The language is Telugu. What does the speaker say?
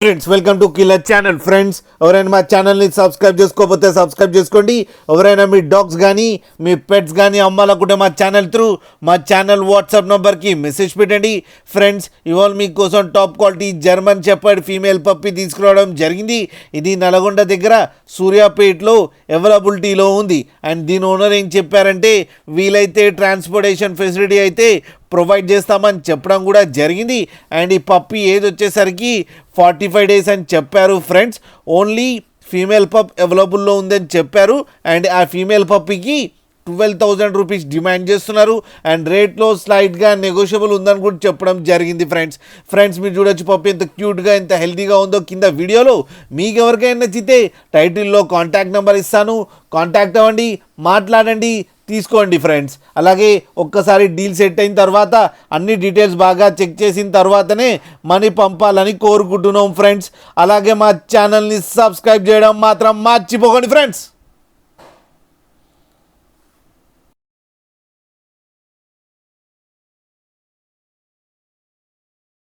Friends welcome to killer channel. Friends ఎవరైనా మా ఛానల్ని సబ్స్క్రైబ్ చేసుకోకపోతే సబ్స్క్రైబ్ చేసుకోండి. ఎవరైనా మీ డాగ్స్ కానీ మీ పెట్స్ కానీ అమ్మాలనుకుంటే మా ఛానల్ త్రూ మా ఛానల్ వాట్సాప్ నెంబర్కి మెసేజ్ పెట్టండి. ఫ్రెండ్స్ ఇవాళ మీకోసం top quality German shepherd female puppy తీసుకురావడం జరిగింది. ఇది నల్గొండ దగ్గర సూర్యాపేటలో అవైలబిలిటీలో ఉంది. అండ్ దీని ఓనర్ ఏం చెప్పారంటే వీలైతే ట్రాన్స్పోర్టేషన్ ఫెసిలిటీ అయితే ప్రొవైడ్ చేస్తామని చెప్పడం కూడా జరిగింది. అండ్ ఈ పప్పి ఏజ్ వచ్చేసరికి 45 days అని చెప్పారు. ఫ్రెండ్స్ ఓన్లీ ఫీమేల్ పప్ అవైలబుల్లో ఉందని చెప్పారు. అండ్ ఆ ఫీమేల్ పప్పికి 12,000 రూపీస్ డిమాండ్ చేస్తున్నారు. అండ్ రేట్లో స్లైట్గా నెగోషియబుల్ ఉందని కూడా చెప్పడం జరిగింది. ఫ్రెండ్స్ మీరు చూడొచ్చు పప్పి ఎంత క్యూట్గా ఎంత హెల్తీగా ఉందో కింద వీడియోలో. మీకు ఎవరికైనా నచ్చితే టైటిల్లో కాంటాక్ట్ నెంబర్ ఇస్తాను, కాంటాక్ట్ అవ్వండి, మాట్లాడండి, తీసుకోండి. ఫ్రెండ్స్ అలాగే ఒక్కసారి డీల్ సెట్ అయిన తర్వాత అన్ని డీటెయిల్స్ బాగా చెక్ చేసిన తర్వాతనే మనీ పంపాలని కోరుకుంటున్నాం. ఫ్రెండ్స్ అలాగే మా ఛానల్ని సబ్స్క్రైబ్ చేయడం మాత్రం మర్చిపోకండి. ఫ్రెండ్స్